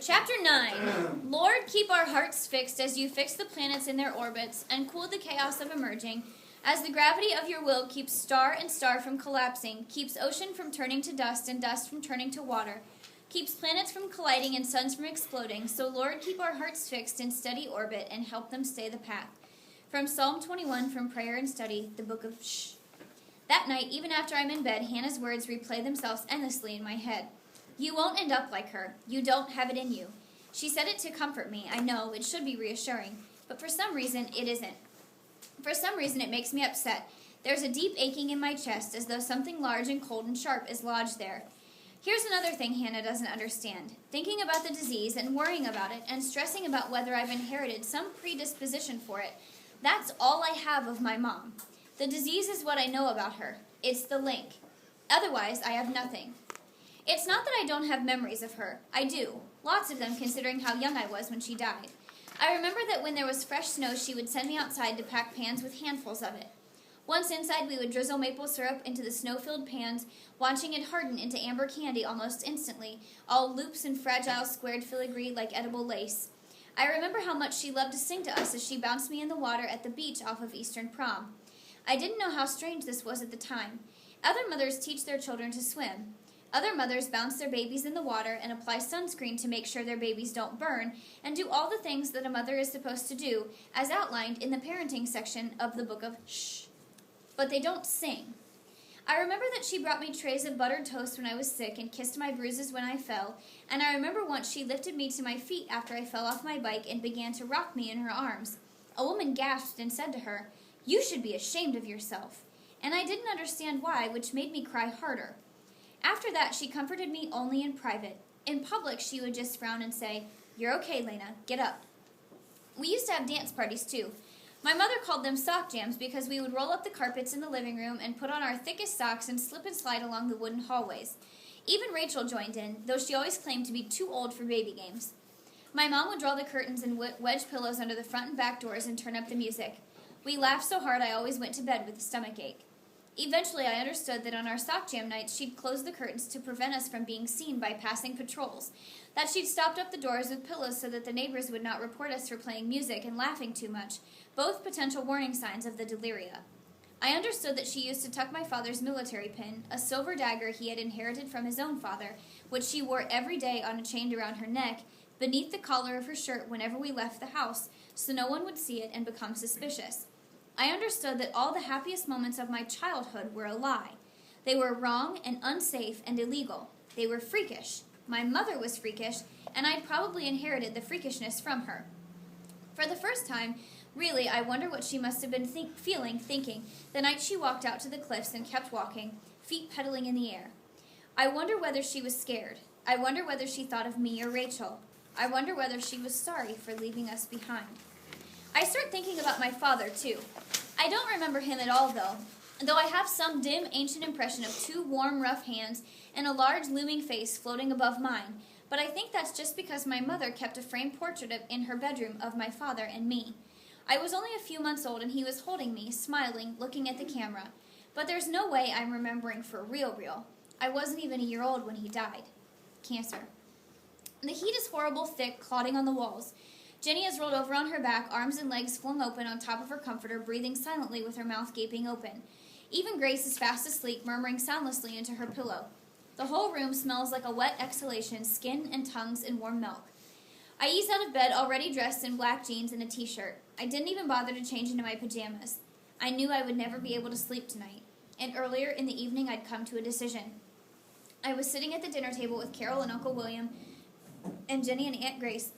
Chapter 9. Lord, keep our hearts fixed as you fix the planets in their orbits and cool the chaos of emerging, as the gravity of your will keeps star and star from collapsing, keeps ocean from turning to dust and dust from turning to water, keeps planets from colliding and suns from exploding. So, Lord, keep our hearts fixed in steady orbit and help them stay the path. From Psalm 21, from Prayer and Study, the book of Shh. That night, even after I'm in bed, Hannah's words replay themselves endlessly in my head. You won't end up like her. You don't have it in you. She said it to comfort me. I know, it should be reassuring. But for some reason, it isn't. For some reason, it makes me upset. There's a deep aching in my chest, as though something large and cold and sharp is lodged there. Here's another thing Hannah doesn't understand. Thinking about the disease and worrying about it and stressing about whether I've inherited some predisposition for it, that's all I have of my mom. The disease is what I know about her. It's the link. Otherwise, I have nothing. It's not that I don't have memories of her. I do. Lots of them, considering how young I was when she died. I remember that when there was fresh snow, she would send me outside to pack pans with handfuls of it. Once inside, we would drizzle maple syrup into the snow-filled pans, watching it harden into amber candy almost instantly, all loops and fragile squared filigree like edible lace. I remember how much she loved to sing to us as she bounced me in the water at the beach off of Eastern Prom. I didn't know how strange this was at the time. Other mothers teach their children to swim. Other mothers bounce their babies in the water and apply sunscreen to make sure their babies don't burn, and do all the things that a mother is supposed to do, as outlined in the parenting section of the book of Shh. But they don't sing. I remember that she brought me trays of buttered toast when I was sick and kissed my bruises when I fell, and I remember once she lifted me to my feet after I fell off my bike and began to rock me in her arms. A woman gasped and said to her, "You should be ashamed of yourself." And I didn't understand why, which made me cry harder. After that, she comforted me only in private. In public, she would just frown and say, "You're okay, Lena. Get up." We used to have dance parties, too. My mother called them sock jams because we would roll up the carpets in the living room and put on our thickest socks and slip and slide along the wooden hallways. Even Rachel joined in, though she always claimed to be too old for baby games. My mom would draw the curtains and wedge pillows under the front and back doors and turn up the music. We laughed so hard I always went to bed with a stomach ache. Eventually, I understood that on our sock jam nights, she'd close the curtains to prevent us from being seen by passing patrols, that she'd stopped up the doors with pillows so that the neighbors would not report us for playing music and laughing too much, both potential warning signs of the deliria. I understood that she used to tuck my father's military pin, a silver dagger he had inherited from his own father, which she wore every day on a chain around her neck, beneath the collar of her shirt whenever we left the house, so no one would see it and become suspicious. I understood that all the happiest moments of my childhood were a lie. They were wrong and unsafe and illegal. They were freakish. My mother was freakish, and I'd probably inherited the freakishness from her. For the first time, really, I wonder what she must have been thinking, the night she walked out to the cliffs and kept walking, feet pedaling in the air. I wonder whether she was scared. I wonder whether she thought of me or Rachel. I wonder whether she was sorry for leaving us behind. I start thinking about my father, too. I don't remember him at all, though I have some dim, ancient impression of two warm, rough hands and a large, looming face floating above mine, but I think that's just because my mother kept a framed portrait in her bedroom of my father and me. I was only a few months old, and he was holding me, smiling, looking at the camera. But there's no way I'm remembering for real. I wasn't even a year old when he died. Cancer. The heat is horrible, thick, clotting on the walls. Jenny is rolled over on her back, arms and legs flung open on top of her comforter, breathing silently with her mouth gaping open. Even Grace is fast asleep, murmuring soundlessly into her pillow. The whole room smells like a wet exhalation, skin and tongues and warm milk. I ease out of bed, already dressed in black jeans and a t-shirt. I didn't even bother to change into my pajamas. I knew I would never be able to sleep tonight. And earlier in the evening, I'd come to a decision. I was sitting at the dinner table with Carol and Uncle William and Jenny and Aunt Grace,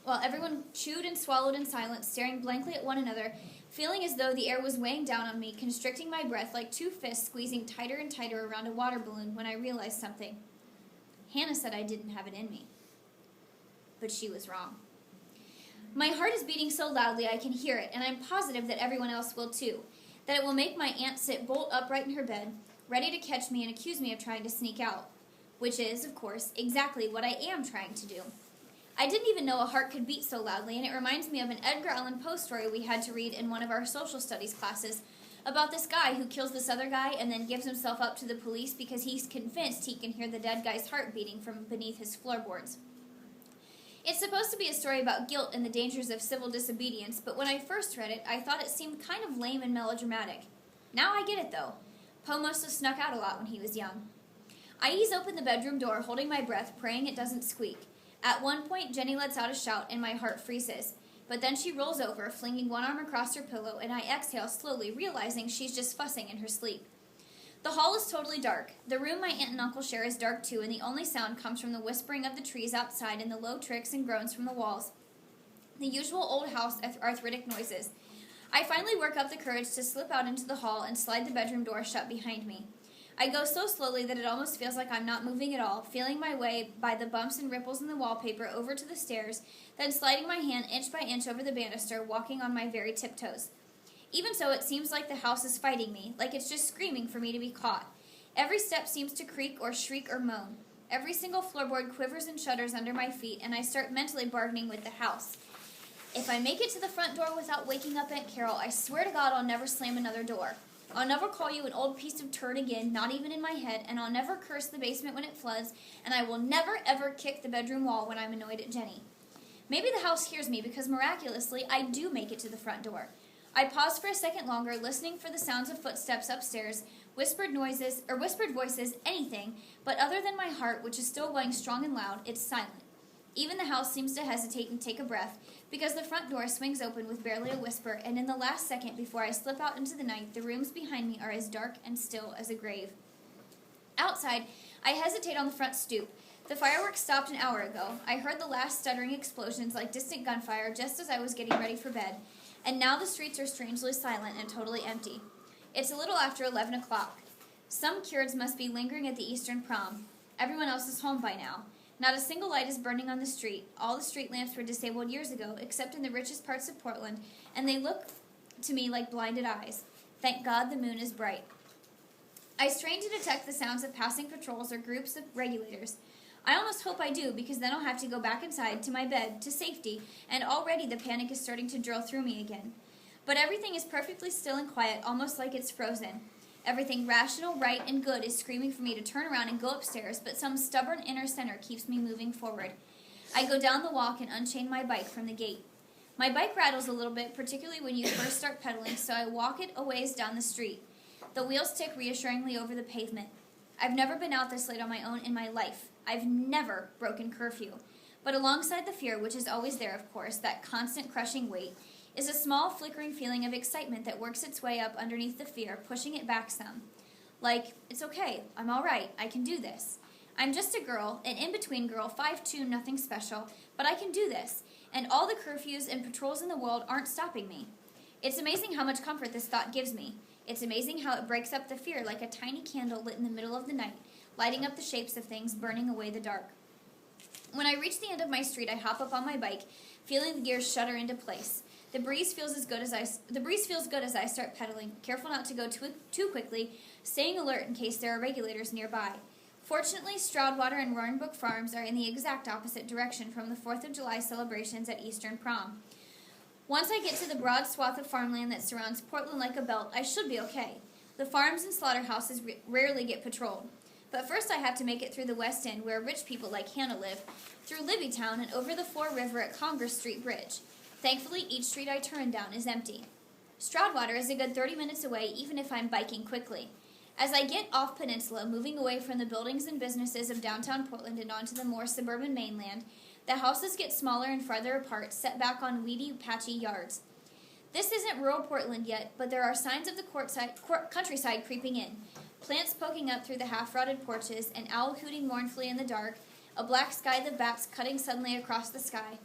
while everyone chewed and swallowed in silence, staring blankly at one another, feeling as though the air was weighing down on me, constricting my breath like two fists squeezing tighter and tighter around a water balloon, when I realized something. Hannah said I didn't have it in me. But she was wrong. My heart is beating so loudly I can hear it, and I'm positive that everyone else will too, that it will make my aunt sit bolt upright in her bed, ready to catch me and accuse me of trying to sneak out, which is, of course, exactly what I am trying to do. I didn't even know a heart could beat so loudly, and it reminds me of an Edgar Allan Poe story we had to read in one of our social studies classes about this guy who kills this other guy and then gives himself up to the police because he's convinced he can hear the dead guy's heart beating from beneath his floorboards. It's supposed to be a story about guilt and the dangers of civil disobedience, but when I first read it, I thought it seemed kind of lame and melodramatic. Now I get it, though. Poe must have snuck out a lot when he was young. I ease open the bedroom door, holding my breath, praying it doesn't squeak. At one point, Jenny lets out a shout, and my heart freezes. But then she rolls over, flinging one arm across her pillow, and I exhale slowly, realizing she's just fussing in her sleep. The hall is totally dark. The room my aunt and uncle share is dark too, and the only sound comes from the whispering of the trees outside and the low tricks and groans from the walls. The usual old house arthritic noises. I finally work up the courage to slip out into the hall and slide the bedroom door shut behind me. I go so slowly that it almost feels like I'm not moving at all, feeling my way by the bumps and ripples in the wallpaper over to the stairs, then sliding my hand inch by inch over the banister, walking on my very tiptoes. Even so, it seems like the house is fighting me, like it's just screaming for me to be caught. Every step seems to creak or shriek or moan. Every single floorboard quivers and shudders under my feet, and I start mentally bargaining with the house. If I make it to the front door without waking up Aunt Carol, I swear to God I'll never slam another door. I'll never call you an old piece of turd again, not even in my head, and I'll never curse the basement when it floods, and I will never ever kick the bedroom wall when I'm annoyed at Jenny. Maybe the house hears me because miraculously I do make it to the front door. I pause for a second longer, listening for the sounds of footsteps upstairs, whispered voices, anything, but other than my heart, which is still going strong and loud, it's silent. Even the house seems to hesitate and take a breath, because the front door swings open with barely a whisper, and in the last second before I slip out into the night, the rooms behind me are as dark and still as a grave. Outside, I hesitate on the front stoop. The fireworks stopped an hour ago. I heard the last stuttering explosions like distant gunfire just as I was getting ready for bed, and now the streets are strangely silent and totally empty. It's a little after 11 o'clock. Some Kurds must be lingering at the Eastern Prom. Everyone else is home by now. Not a single light is burning on the street. All the street lamps were disabled years ago, except in the richest parts of Portland, and they look to me like blinded eyes. Thank God the moon is bright. I strain to detect the sounds of passing patrols or groups of regulators. I almost hope I do, because then I'll have to go back inside to my bed, to safety, and already the panic is starting to drill through me again. But everything is perfectly still and quiet, almost like it's frozen. Everything rational, right, and good is screaming for me to turn around and go upstairs, but some stubborn inner center keeps me moving forward. I go down the walk and unchain my bike from the gate. My bike rattles a little bit, particularly when you first start pedaling, so I walk it a ways down the street. The wheels tick reassuringly over the pavement. I've never been out this late on my own in my life. I've never broken curfew. But alongside the fear, which is always there, of course, that constant crushing weight, is a small flickering feeling of excitement that works its way up underneath the fear, pushing it back some. Like, it's okay, I'm all right, I can do this. I'm just a girl, an in-between girl, 5'2", nothing special, but I can do this, and all the curfews and patrols in the world aren't stopping me. It's amazing how much comfort this thought gives me. It's amazing how it breaks up the fear like a tiny candle lit in the middle of the night, lighting up the shapes of things, burning away the dark. When I reach the end of my street, I hop up on my bike, feeling the gears shudder into place. The breeze feels good as I start pedaling, careful not to go too quickly, staying alert in case there are regulators nearby. Fortunately, Stroudwater and Roaringbrook Farms are in the exact opposite direction from the 4th of July celebrations at Eastern Prom. Once I get to the broad swath of farmland that surrounds Portland like a belt, I should be okay. The farms and slaughterhouses rarely get patrolled. But first I have to make it through the West End, where rich people like Hannah live, through Libbytown and over the Fore River at Congress Street Bridge. Thankfully, each street I turn down is empty. Stroudwater is a good 30 minutes away, even if I'm biking quickly. As I get off Peninsula, moving away from the buildings and businesses of downtown Portland and onto the more suburban mainland, the houses get smaller and farther apart, set back on weedy, patchy yards. This isn't rural Portland yet, but there are signs of the countryside creeping in. Plants poking up through the half-rotted porches, an owl hooting mournfully in the dark, a black sky that bats cutting suddenly across the sky.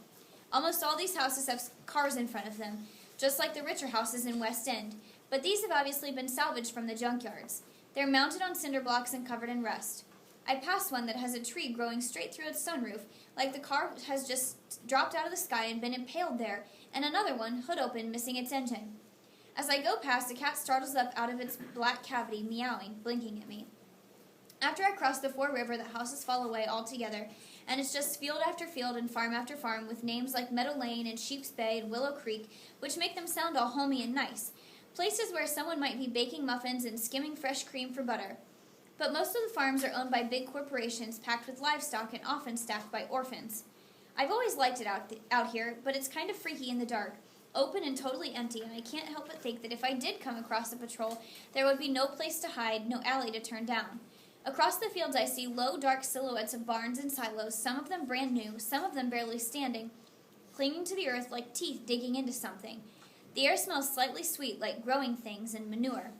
Almost all these houses have cars in front of them, just like the richer houses in West End, but these have obviously been salvaged from the junkyards. They're mounted on cinder blocks and covered in rust. I pass one that has a tree growing straight through its sunroof, like the car has just dropped out of the sky and been impaled there, and another one, hood open, missing its engine. As I go past, a cat startles up out of its black cavity, meowing, blinking at me. After I cross the Fore River, the houses fall away altogether, and it's just field after field and farm after farm with names like Meadow Lane and Sheep's Bay and Willow Creek, which make them sound all homey and nice, places where someone might be baking muffins and skimming fresh cream for butter. But most of the farms are owned by big corporations packed with livestock and often staffed by orphans. I've always liked it out here, but it's kind of freaky in the dark, open and totally empty, and I can't help but think that if I did come across a patrol, there would be no place to hide, no alley to turn down. Across the fields I see low, dark silhouettes of barns and silos, some of them brand new, some of them barely standing, clinging to the earth like teeth digging into something. The air smells slightly sweet, like growing things and manure.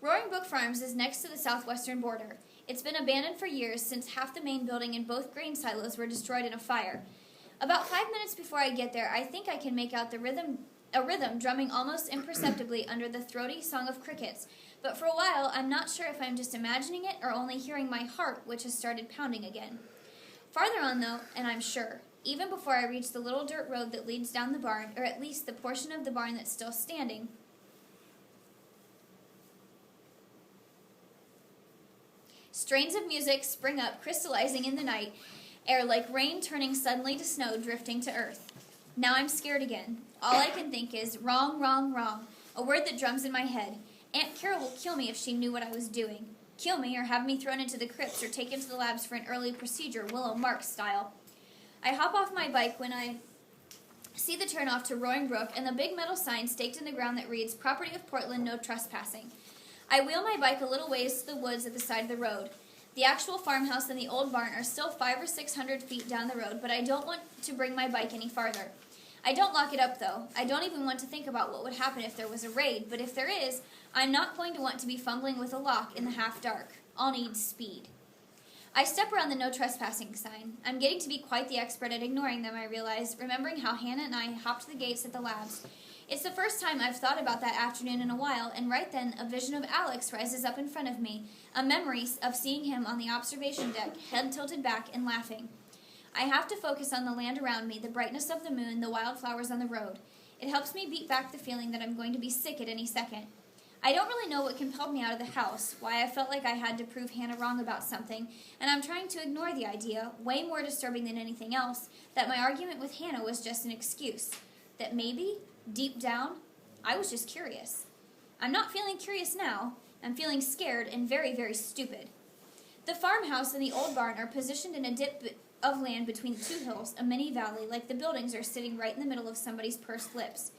Roaring Brook Farms is next to the southwestern border. It's been abandoned for years, since half the main building and both grain silos were destroyed in a fire. About 5 minutes before I get there, I think I can make out a rhythm drumming almost imperceptibly under the throaty song of crickets, but for a while I'm not sure if I'm just imagining it or only hearing my heart, which has started pounding again. Farther on, though, and I'm sure, even before I reach the little dirt road that leads down the barn, or at least the portion of the barn that's still standing, strains of music spring up, crystallizing in the night air like rain turning suddenly to snow drifting to earth. Now I'm scared again. All I can think is, wrong, wrong, wrong, a word that drums in my head. Aunt Carol will kill me if she knew what I was doing. Kill me or have me thrown into the crypts or taken to the labs for an early procedure, Willow Marks style. I hop off my bike when I see the turnoff to Roaring Brook and the big metal sign staked in the ground that reads, Property of Portland, no trespassing. I wheel my bike a little ways to the woods at the side of the road. The actual farmhouse and the old barn are still 500 or 600 feet down the road, but I don't want to bring my bike any farther. I don't lock it up, though. I don't even want to think about what would happen if there was a raid, but if there is, I'm not going to want to be fumbling with a lock in the half-dark. I'll need speed. I step around the no trespassing sign. I'm getting to be quite the expert at ignoring them, I realize, remembering how Hannah and I hopped the gates at the labs. It's the first time I've thought about that afternoon in a while, and right then a vision of Alex rises up in front of me, a memory of seeing him on the observation deck, head tilted back and laughing. I have to focus on the land around me, the brightness of the moon, the wildflowers on the road. It helps me beat back the feeling that I'm going to be sick at any second. I don't really know what compelled me out of the house, why I felt like I had to prove Hannah wrong about something, and I'm trying to ignore the idea, way more disturbing than anything else, that my argument with Hannah was just an excuse. That maybe, deep down, I was just curious. I'm not feeling curious now. I'm feeling scared and very, very stupid. The farmhouse and the old barn are positioned in a dip of land between the two hills, a mini valley, like the buildings are sitting right in the middle of somebody's pursed lips.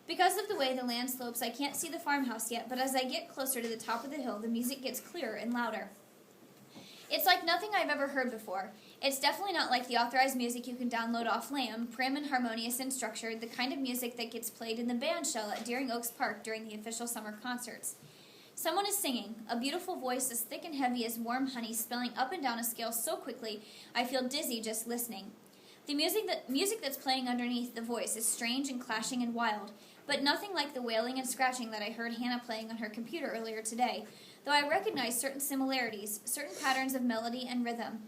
Because of the way the land slopes, I can't see the farmhouse yet, but as I get closer to the top of the hill, the music gets clearer and louder. It's like nothing I've ever heard before. It's definitely not like the authorized music you can download off LAM, prim and harmonious in structure, the kind of music that gets played in the band shell at Deering Oaks Park during the official summer concerts. Someone is singing, a beautiful voice as thick and heavy as warm honey spelling up and down a scale so quickly I feel dizzy just listening. The music that's playing underneath the voice is strange and clashing and wild, but nothing like the wailing and scratching that I heard Hannah playing on her computer earlier today, though I recognize certain similarities, certain patterns of melody and rhythm.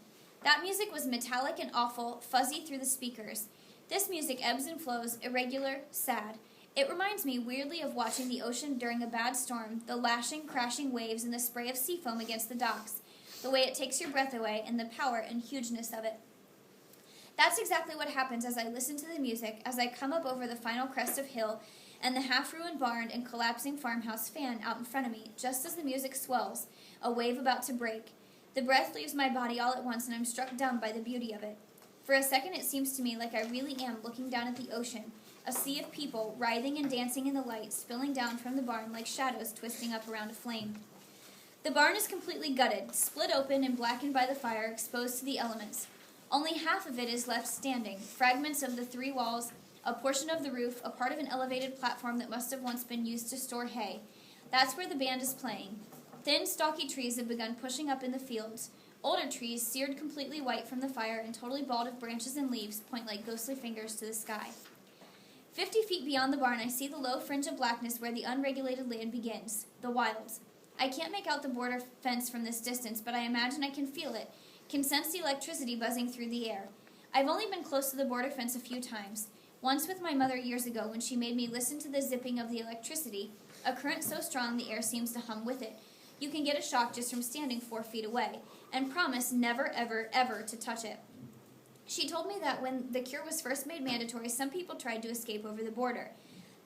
That music was metallic and awful, fuzzy through the speakers. This music ebbs and flows, irregular, sad. It reminds me weirdly of watching the ocean during a bad storm, the lashing, crashing waves and the spray of sea foam against the docks, the way it takes your breath away and the power and hugeness of it. That's exactly what happens as I listen to the music, as I come up over the final crest of hill and the half-ruined barn and collapsing farmhouse fan out in front of me, just as the music swells, a wave about to break. The breath leaves my body all at once and I'm struck dumb by the beauty of it. For a second it seems to me like I really am looking down at the ocean, a sea of people, writhing and dancing in the light, spilling down from the barn like shadows twisting up around a flame. The barn is completely gutted, split open and blackened by the fire, exposed to the elements. Only half of it is left standing, fragments of the 3 walls, a portion of the roof, a part of an elevated platform that must have once been used to store hay. That's where the band is playing. Thin, stalky trees have begun pushing up in the fields. Older trees, seared completely white from the fire and totally bald of branches and leaves, point like ghostly fingers to the sky. 50 feet beyond the barn, I see the low fringe of blackness where the unregulated land begins, the wilds. I can't make out the border fence from this distance, but I imagine I can feel it, can sense the electricity buzzing through the air. I've only been close to the border fence a few times. Once with my mother years ago when she made me listen to the zipping of the electricity, a current so strong the air seems to hum with it. You can get a shock just from standing 4 feet away, and promise never, ever, ever to touch it. She told me that when the cure was first made mandatory, some people tried to escape over the border.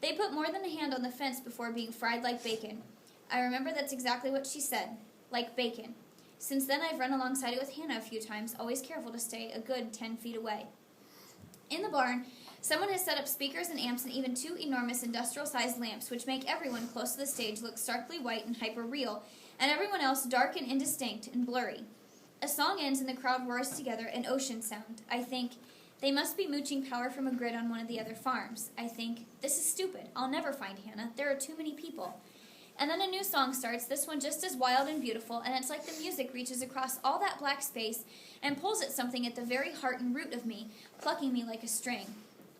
They put more than a hand on the fence before being fried like bacon. I remember that's exactly what she said, like bacon. Since then I've run alongside it with Hannah a few times, always careful to stay a good 10 feet away. In the barn, someone has set up speakers and amps and even 2 enormous industrial-sized lamps, which make everyone close to the stage look starkly white and hyper-real, and everyone else dark and indistinct and blurry. A song ends and the crowd roars together, an ocean sound. I think, they must be mooching power from a grid on one of the other farms. I think, this is stupid. I'll never find Hannah. There are too many people. And then a new song starts, this one just as wild and beautiful, and it's like the music reaches across all that black space and pulls at something at the very heart and root of me, plucking me like a string.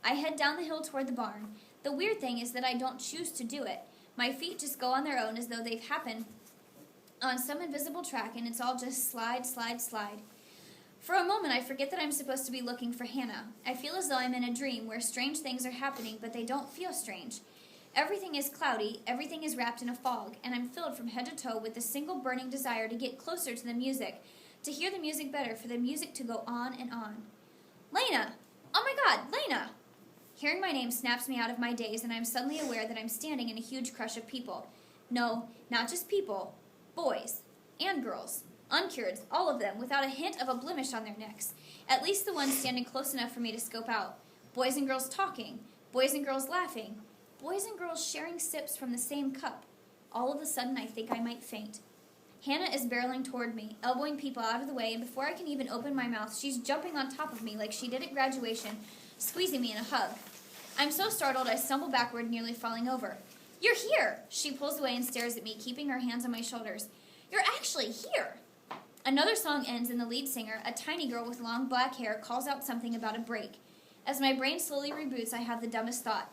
I head down the hill toward the barn. The weird thing is that I don't choose to do it. My feet just go on their own as though they've happened on some invisible track, and it's all just slide, slide, slide. For a moment, I forget that I'm supposed to be looking for Hannah. I feel as though I'm in a dream where strange things are happening, but they don't feel strange. Everything is cloudy, everything is wrapped in a fog, and I'm filled from head to toe with the single burning desire to get closer to the music, to hear the music better, for the music to go on and on. Lena! Oh my God, Lena! Hearing my name snaps me out of my daze, and I'm suddenly aware that I'm standing in a huge crush of people. No, not just people. Boys. And girls. Uncured, all of them, without a hint of a blemish on their necks. At least the ones standing close enough for me to scope out. Boys and girls talking. Boys and girls laughing. Boys and girls sharing sips from the same cup. All of a sudden, I think I might faint. Hannah is barreling toward me, elbowing people out of the way, and before I can even open my mouth, she's jumping on top of me like she did at graduation, squeezing me in a hug. I'm so startled, I stumble backward, nearly falling over. You're here! She pulls away and stares at me, keeping her hands on my shoulders. You're actually here! Another song ends, and the lead singer, a tiny girl with long black hair, calls out something about a break. As my brain slowly reboots, I have the dumbest thought.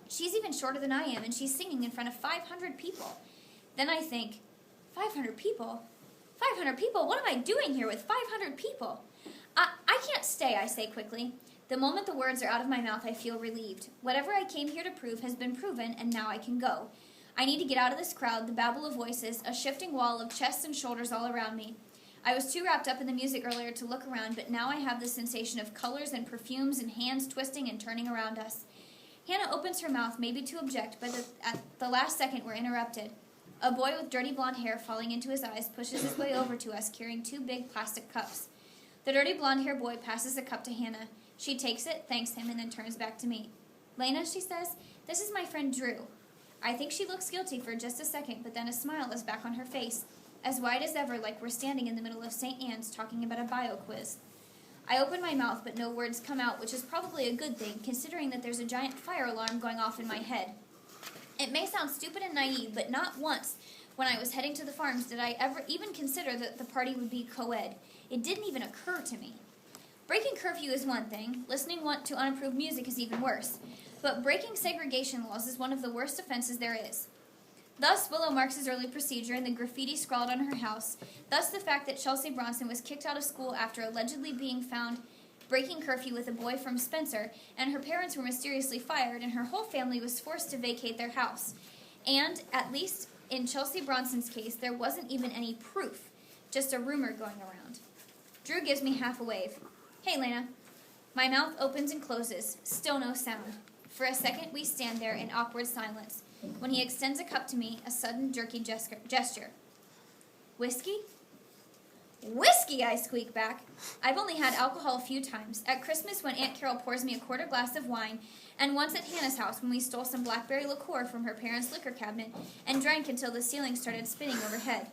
She's even shorter than I am, and she's singing in front of 500 people. Then I think, 500 people? 500 people? What am I doing here with 500 people? I can't stay, I say quickly. The moment the words are out of my mouth, I feel relieved. Whatever I came here to prove has been proven, and now I can go. I need to get out of this crowd, the babble of voices, a shifting wall of chests and shoulders all around me. I was too wrapped up in the music earlier to look around, but now I have the sensation of colors and perfumes and hands twisting and turning around us. Hannah opens her mouth, maybe to object, but at the last second we're interrupted. A boy with dirty blonde hair falling into his eyes pushes his way over to us, carrying 2 big plastic cups. The dirty blonde-haired boy passes the cup to Hannah. She takes it, thanks him, and then turns back to me. Lena, she says, this is my friend Drew. I think she looks guilty for just a second, but then a smile is back on her face, as wide as ever, like we're standing in the middle of St. Anne's talking about a bio quiz. I open my mouth, but no words come out, which is probably a good thing, considering that there's a giant fire alarm going off in my head. It may sound stupid and naive, but not once, when I was heading to the farms, did I ever even consider that the party would be co-ed. It didn't even occur to me. Breaking curfew is one thing. Listening to unapproved music is even worse. But breaking segregation laws is one of the worst offenses there is. Thus, Willow marks his early procedure and the graffiti scrawled on her house. Thus, the fact that Chelsea Bronson was kicked out of school after allegedly being found breaking curfew with a boy from Spencer, and her parents were mysteriously fired, and her whole family was forced to vacate their house. And, at least in Chelsea Bronson's case, there wasn't even any proof, just a rumor going around. Drew gives me half a wave. Hey, Lena. My mouth opens and closes, still no sound. For a second, we stand there in awkward silence. When he extends a cup to me, a sudden jerky gesture. Whiskey? Whiskey, I squeak back. I've only had alcohol a few times. At Christmas when Aunt Carol pours me a quarter glass of wine, and once at Hannah's house when we stole some blackberry liqueur from her parents' liquor cabinet and drank until the ceiling started spinning overhead.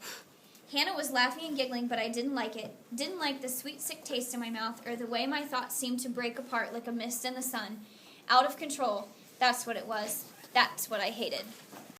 Hannah was laughing and giggling, but I didn't like it. Didn't like the sweet, sick taste in my mouth or the way my thoughts seemed to break apart like a mist in the sun. Out of control. That's what it was. That's what I hated.